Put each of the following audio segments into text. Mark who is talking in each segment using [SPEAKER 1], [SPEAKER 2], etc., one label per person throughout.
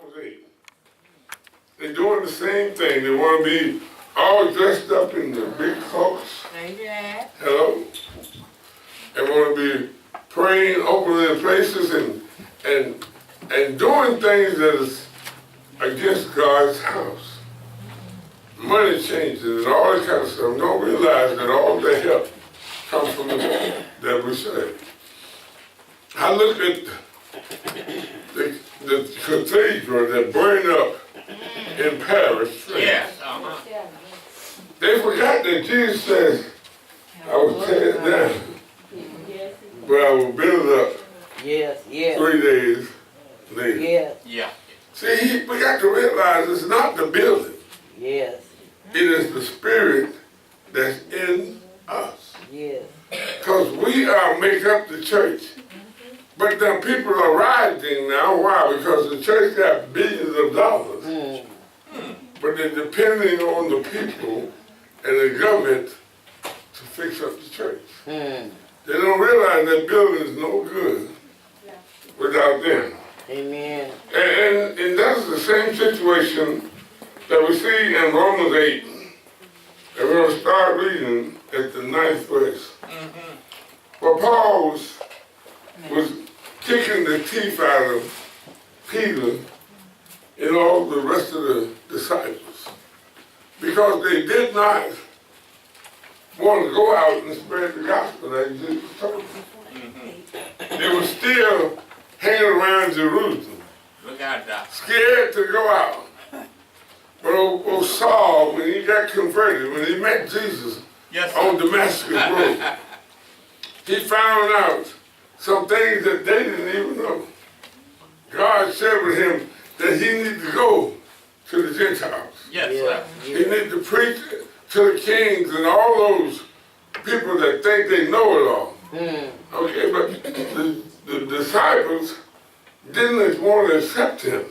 [SPEAKER 1] Romans 8. They're doing the same thing. They want to be all dressed up in the big coats. Hello? They want to be praying openly in places and doing things that is against God's house. Money changes and all that kind of stuff. Don't realize that all the help comes from the God that we serve. I look at the cathedral that burned up in Paris.
[SPEAKER 2] Yes.
[SPEAKER 1] They forgot that Jesus says, I will tear it down, but I will build it up 3 days later.
[SPEAKER 2] Yeah.
[SPEAKER 1] See, we got to realize it's not the building.
[SPEAKER 3] Yes.
[SPEAKER 1] It is the spirit that's in us.
[SPEAKER 3] Yes.
[SPEAKER 1] Because we make up the church. But the people are rioting now. Why? Because the church got billions of dollars. But they're depending on the people and the government to fix up the church. They don't realize that building is no good without them.
[SPEAKER 3] Amen.
[SPEAKER 1] And that's the same situation that we see in Romans 8. And we're going to start reading at the 9th verse. Well, Paul was kicking the teeth out of Peter and all the rest of the disciples because they did not want to go out and spread the gospel that Jesus told them. They were still hanging around Jerusalem,
[SPEAKER 2] Look out, Doc.
[SPEAKER 1] scared to go out. But old Saul, when he got converted, when he met Jesus on Damascus Road, he found out some things that they didn't even know. God shared with him that he needed to go to the Gentiles.
[SPEAKER 2] Yes, sir.
[SPEAKER 1] He needed to preach to the kings and all those people that think they know it all. Okay, but the disciples didn't want to accept him.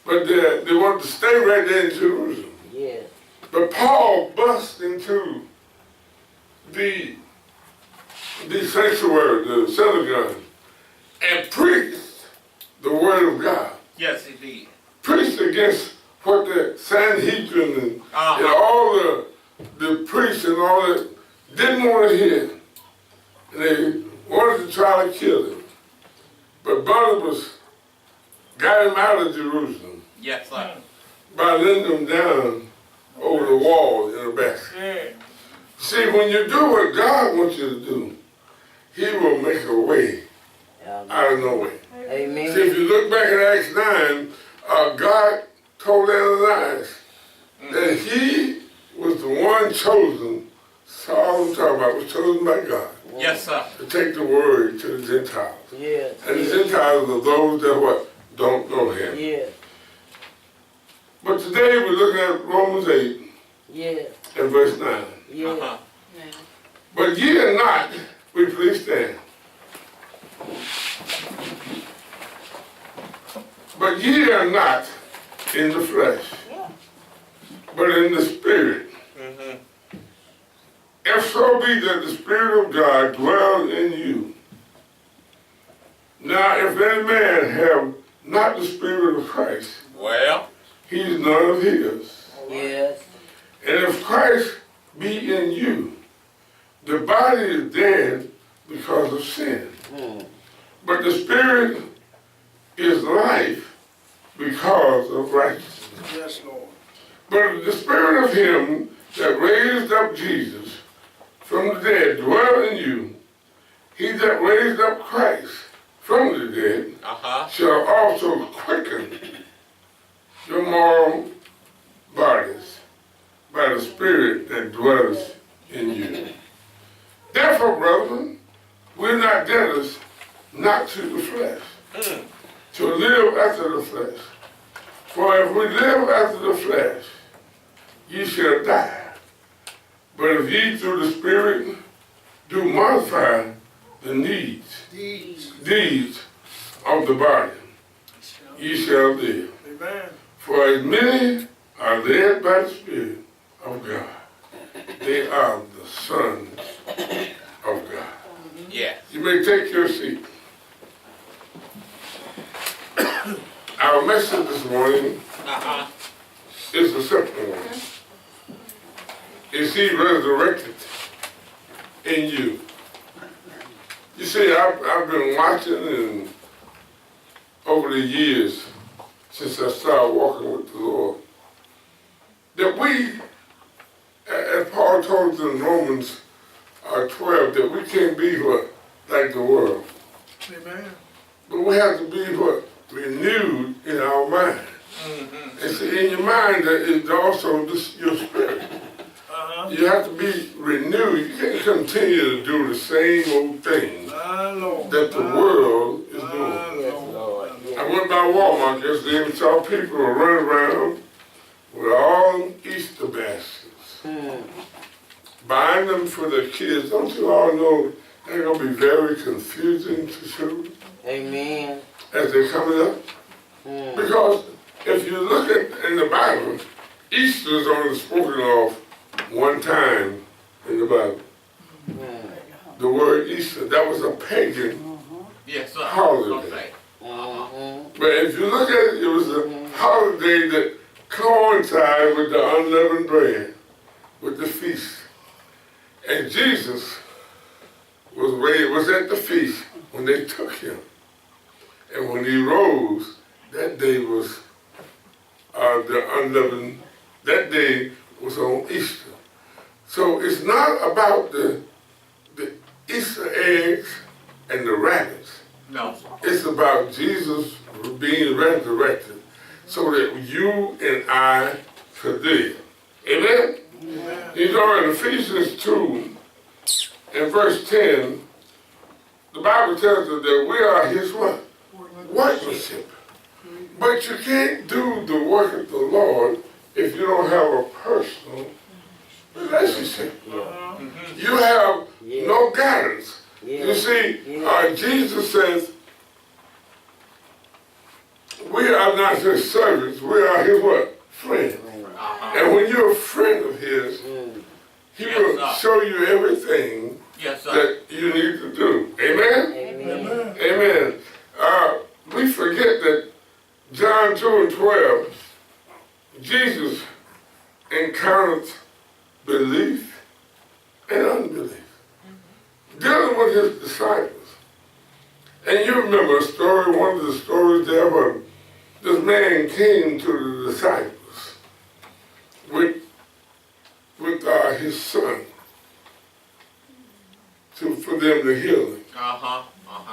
[SPEAKER 1] But they wanted to stay right there in Jerusalem.
[SPEAKER 3] Yes.
[SPEAKER 1] But Paul bust into the sanctuary, the synagogue, and preached the word of God.
[SPEAKER 2] Yes, indeed.
[SPEAKER 1] Preached against what the Sanhedrin and all the priests and all that didn't want to hear. And they wanted to try to kill him. But Barnabas got him out of Jerusalem.
[SPEAKER 2] Yes, sir.
[SPEAKER 1] By letting them down over the wall in a basket. See, when you do what God wants you to do, He will make a way out of no way.
[SPEAKER 3] Amen.
[SPEAKER 1] See, if you look back at Acts 9, God told Ananias that he was the one chosen, Saul I'm talking about, was chosen by God.
[SPEAKER 2] Yes, sir.
[SPEAKER 1] To take the word to the Gentiles.
[SPEAKER 3] Yes.
[SPEAKER 1] And the Gentiles are those that what? Don't know Him.
[SPEAKER 3] Yes.
[SPEAKER 1] But today we're looking at Romans 8
[SPEAKER 3] Yes.
[SPEAKER 1] and verse 9.
[SPEAKER 3] Yes.
[SPEAKER 1] But ye are not, we please stand. But ye are not in the flesh, but in the spirit. If so be that the Spirit of God dwell in you. Now if any man have not the Spirit of Christ,
[SPEAKER 2] Well,
[SPEAKER 1] he is none of his.
[SPEAKER 3] Yes.
[SPEAKER 1] And if Christ be in you, the body is dead because of sin. But the Spirit is life because of righteousness.
[SPEAKER 4] Yes, Lord.
[SPEAKER 1] But the Spirit of Him that raised up Jesus from the dead dwell in you. He that raised up Christ from the dead shall also quicken your mortal bodies by the Spirit that dwells in you. Therefore, brethren, we're not debtors not to the flesh, to live after the flesh. For if we live after the flesh, ye shall die. But if ye through the Spirit do modify the deeds of the body, ye shall live.
[SPEAKER 4] Amen.
[SPEAKER 1] For as many are led by the Spirit of God, they are the sons of God.
[SPEAKER 2] yeah.
[SPEAKER 1] You may take your seat. Our message this morning
[SPEAKER 2] Uh-huh.
[SPEAKER 1] is a simple one. Is he resurrected in you? You see, I've been watching and over the years since I started walking with the Lord, that we, as Paul told us in Romans 12, that we can't be what? Like the world.
[SPEAKER 4] Amen.
[SPEAKER 1] But we have to be what? Renewed in our mind.
[SPEAKER 2] Mm-hmm.
[SPEAKER 1] And see, in your mind, that is also your spirit. You have to be renewed. You can't continue to do the same old thing that the world is doing.
[SPEAKER 3] Yes, Lord.
[SPEAKER 1] I went by Walmart yesterday and saw people running around with all Easter baskets, buying them for their kids. Don't you all know they're going to be very confusing to children
[SPEAKER 3] Amen.
[SPEAKER 1] as they're coming up? Because if you look at in the Bible, Easter is only spoken of one time in the Bible. The word Easter, that was a pagan
[SPEAKER 2] Yes, sir.
[SPEAKER 1] holiday.
[SPEAKER 2] Okay.
[SPEAKER 1] But if you look at it, it was a holiday that coincided with the unleavened bread, with the feast. And Jesus was at the feast when they took him. And when he rose, that day was the unleavened, that day was on Easter. So it's not about the Easter eggs and the rabbits.
[SPEAKER 2] No.
[SPEAKER 1] It's about Jesus being resurrected so that you and I could live. Amen? Amen. You know, in Ephesians 2 and verse 10, the Bible tells us that we are his what? Workmanship. But you can't do the work of the Lord if you don't have a personal relationship. You have no guidance. You see, Jesus says, we are not his servants, we are his what? Friends. And when you're a friend of his, he will show you everything that you need to do. Amen?
[SPEAKER 3] Amen.
[SPEAKER 1] Amen. We forget that John 2 and 12, Jesus encountered belief and unbelief, dealing with his disciples. And you remember a story, one of the stories there where this man came to the disciples with his son for them to heal him.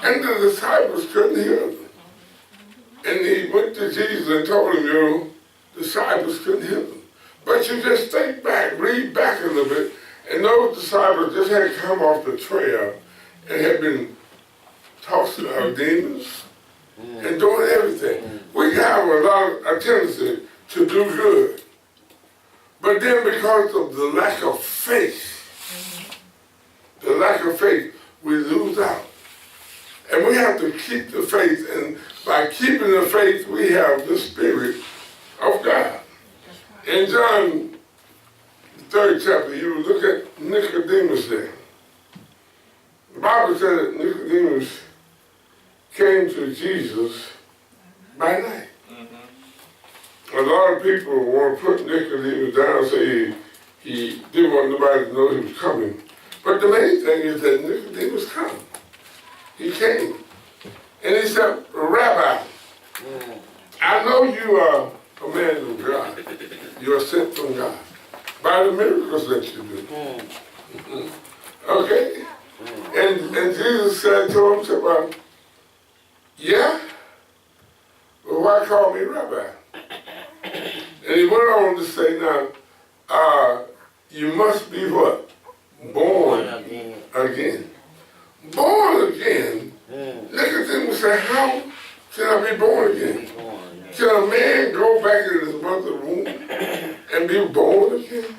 [SPEAKER 1] And the disciples couldn't heal him. And he went to Jesus and told him, your disciples couldn't heal him. But you just think back, read back a little bit, and those disciples just had come off the trail and had been tossing out demons and doing everything. We have a tendency to do good. But then because of the lack of faith, we lose out. And we have to keep the faith, and by keeping the faith, we have the Spirit of God. In John, the 3rd chapter, you look at Nicodemus there. The Bible said that Nicodemus came to Jesus by night. A lot of people want to put Nicodemus down and say he didn't want nobody to know he was coming. But the main thing is that Nicodemus came. He came. And he said, Rabbi, I know you are a man of God. You are sent from God by the miracles that you do. Okay? And Jesus said to him, well, yeah? Well, why call me Rabbi? And he went on to say, now, you must be what? Born again. Born again? Nicodemus said, how can I be born again? Can a man go back in his mother's womb and be born again?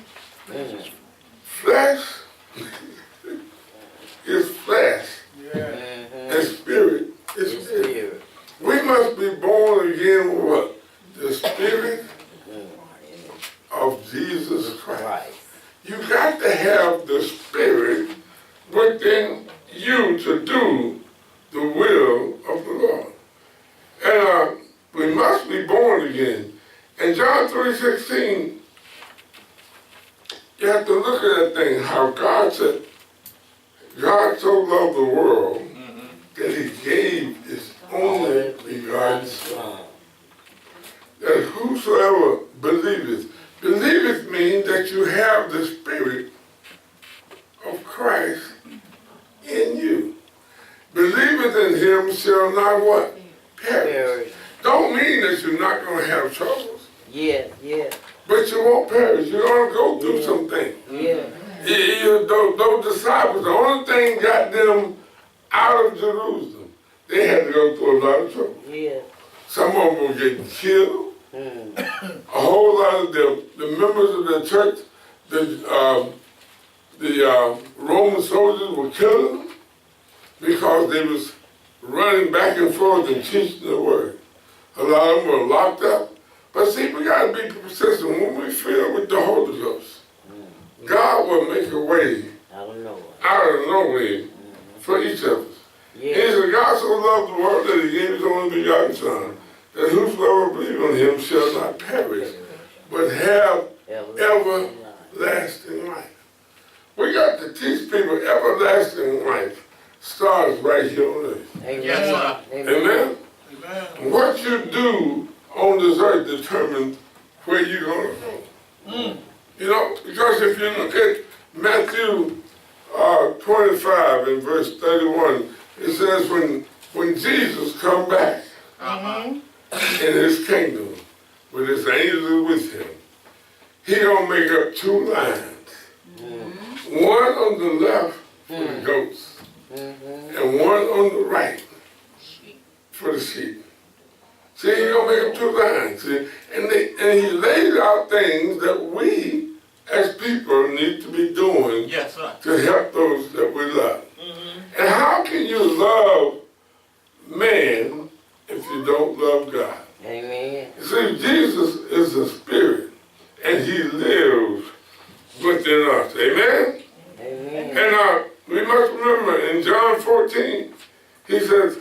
[SPEAKER 1] Flesh is flesh, and spirit is spirit. We must be born again with what? The Spirit of Jesus Christ. You got to have the Spirit within you to do the will of the Lord. And we must born again. In John 3:16, you have to look at that thing, how God said, God so loved the world that he gave his only begotten Son. That whosoever believeth means that you have the Spirit of Christ in you. Believeth in him shall not what? Perish. Don't mean that you're not going to have troubles.
[SPEAKER 3] Yeah, yeah.
[SPEAKER 1] But you won't perish. You're going to go through some things.
[SPEAKER 3] Yeah.
[SPEAKER 1] Those disciples, the only thing got them out of Jerusalem, they had to go through a lot of trouble.
[SPEAKER 3] Yeah.
[SPEAKER 1] Some of them were getting killed. A whole lot of the members of the church, the Roman soldiers were killing them because they was running back and forth and teaching the word. A lot of them were locked up. But see, we got to be persistent. When we fill with the Holy Ghost, God will make a way out of no way for each of us. Yeah. He said, God so loved the world that he gave his only begotten Son, that whosoever believes on him shall not perish, but have everlasting life. We got to teach people everlasting life starts right here on earth.
[SPEAKER 3] Amen.
[SPEAKER 2] Yes, sir.
[SPEAKER 1] Amen? Amen. What you do on this earth determines where you're going to go. You know, because if you look at Matthew 25 and verse 31, it says when Jesus come back in his kingdom with his angels with him, he gonna make up two lines. One on the left for the goats and one on the right for the sheep. See, he gonna make up two lines. See? And he lays out things that we as people need to be doing to help those that we love. And how can you love man if you don't love God?
[SPEAKER 3] Amen.
[SPEAKER 1] See, Jesus is a spirit, and he lives within us. Amen?
[SPEAKER 3] Amen.
[SPEAKER 1] And we must remember in John 14, he says,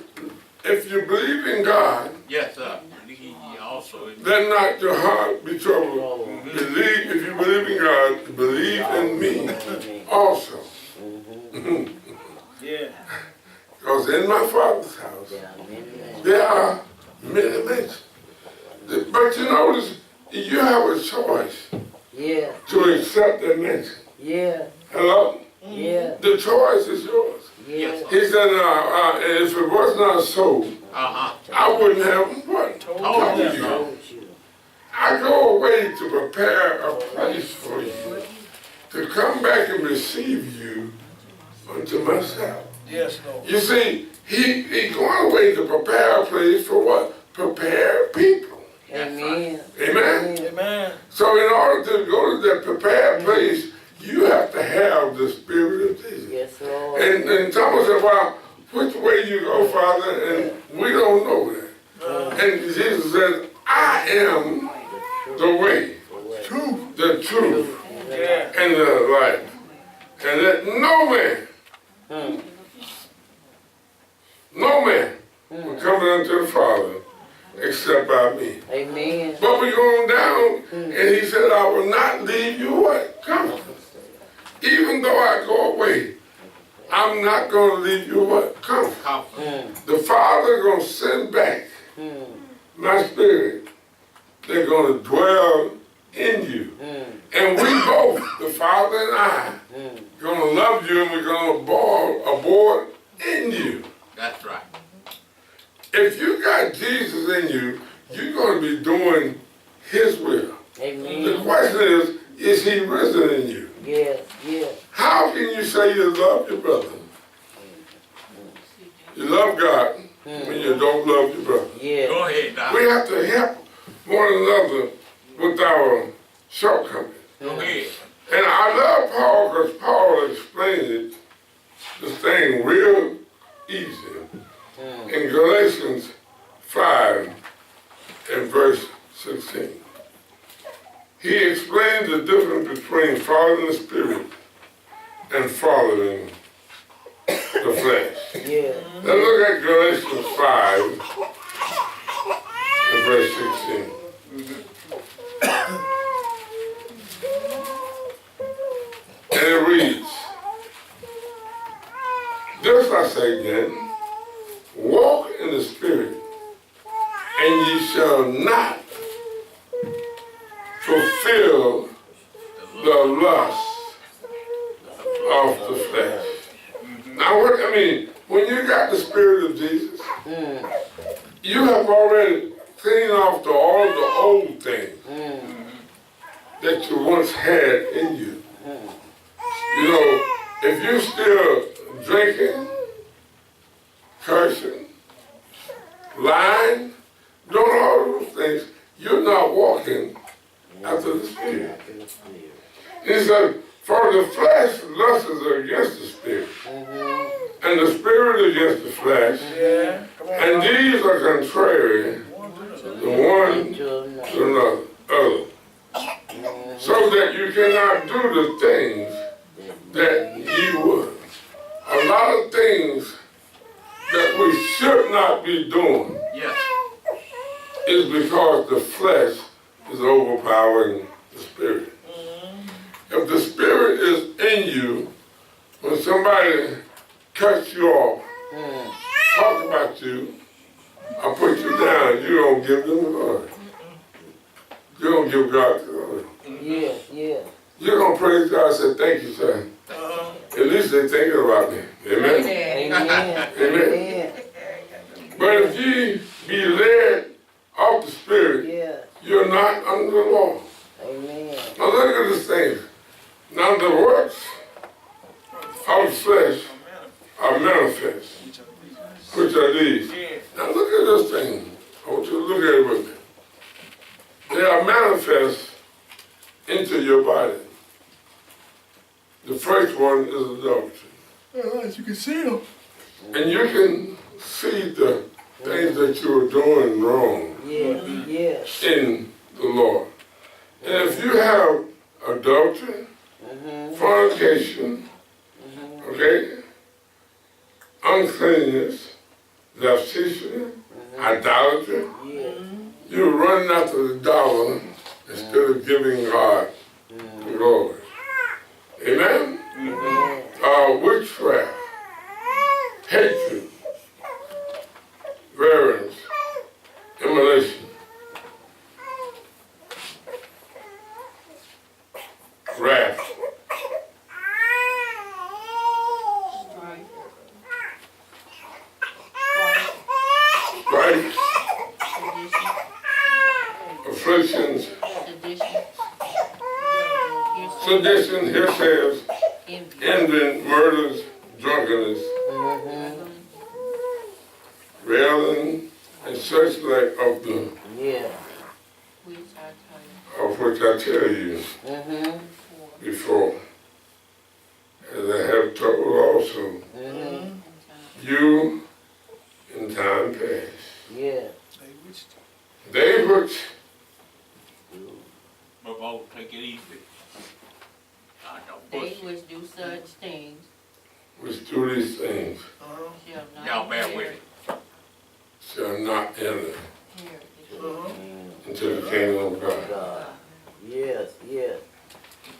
[SPEAKER 1] if you believe in God,
[SPEAKER 2] yes, sir. He also
[SPEAKER 1] let not your heart be troubled. Believe, if you believe in God, believe in me also.
[SPEAKER 2] Yeah.
[SPEAKER 1] Because in my Father's house, there are many mansions. But you notice, you have a choice to accept that mansion.
[SPEAKER 3] Yeah.
[SPEAKER 1] Hello?
[SPEAKER 3] Yeah.
[SPEAKER 1] The choice is yours.
[SPEAKER 3] Yeah.
[SPEAKER 1] He said, if it was not so, I wouldn't have what? Told you. I go away to prepare a place for you, to come back and receive you unto myself.
[SPEAKER 4] Yes, Lord.
[SPEAKER 1] You see, he going away to prepare a place for what? Prepare people.
[SPEAKER 3] Amen.
[SPEAKER 1] Amen?
[SPEAKER 4] Amen.
[SPEAKER 1] So in order to go to that prepared place, you have to have the Spirit of Jesus.
[SPEAKER 3] Yes, Lord.
[SPEAKER 1] And Thomas said, well, which way you go, Father? And we don't know that. And Jesus said, I am the way, the truth, and the life. And that no man will come unto the Father except by me.
[SPEAKER 3] Amen.
[SPEAKER 1] But we go on down, and he said, I will not leave you what? Comfort. Even though I go away, I'm not going to leave you what? Comfort. The Father going to send back my Spirit. They're going to dwell in you. And we both, the Father and I, going to love you, and we're going to abide in you.
[SPEAKER 2] That's right.
[SPEAKER 1] If you got Jesus in you, you're going to be doing his will.
[SPEAKER 3] Amen.
[SPEAKER 1] The question is he risen in you?
[SPEAKER 3] Yes, yes.
[SPEAKER 1] How can you say you love your brother? You love God when you don't love your brother.
[SPEAKER 3] Yeah.
[SPEAKER 2] Go ahead, Doc.
[SPEAKER 1] We have to help one another with our shortcomings.
[SPEAKER 2] Go ahead.
[SPEAKER 1] And I love Paul because Paul explained this thing real easy in Galatians 5 and verse 16. He explains the difference between following the Spirit and following the flesh.
[SPEAKER 3] Yeah.
[SPEAKER 1] Let's look at Galatians 5 in verse 16. And it reads, "This I say then, walk in the Spirit, and ye shall not fulfill the lust of the flesh." Now, what I mean, when you got the Spirit of Jesus, you have already cleaned off all the old things that you once had in you. You know, if you're still drinking, cursing, lying, doing all those things, you're not walking after the Spirit. He said, "For the flesh lusts against the Spirit, and the Spirit against the flesh, and these are contrary the one to another, so that you cannot do the things that ye would." A lot of things that we should not be doing is because the flesh is overpowering the Spirit. If the Spirit is in you, when somebody cuts you off, talk about you, or put you down, you don't give them glory. You don't give God glory. You're going to praise God and say, "Thank you, sir." At least they're thinking about me. Amen? Amen. But if ye be led of the Spirit, you're not under the law. Now look at this thing. Now the works of the flesh are manifest, which are these. Now look at this thing. I want you to look at it with me. They are manifest into your body. The first one is adultery.
[SPEAKER 4] As you can see them.
[SPEAKER 1] And you can see the things that you are doing wrong in the Lord. And if you have adultery, fornication, okay, uncleanness, lasciviousness, idolatry, you're running after the dollar instead of giving God the glory. Amen? Witchcraft, hatred, variance, immolation, wrath, strife, afflictions, sedition, hearsays, envy, murders, drunkenness, railing, and such like of which I tell you before, as I have told also you in time past. They which
[SPEAKER 2] take it easy.
[SPEAKER 5] They which do such things
[SPEAKER 1] which do these things
[SPEAKER 5] shall not
[SPEAKER 2] Y'all bear with
[SPEAKER 5] inherit
[SPEAKER 2] it.
[SPEAKER 1] shall not enter
[SPEAKER 5] the kingdom
[SPEAKER 1] into the kingdom of God.
[SPEAKER 3] Yes.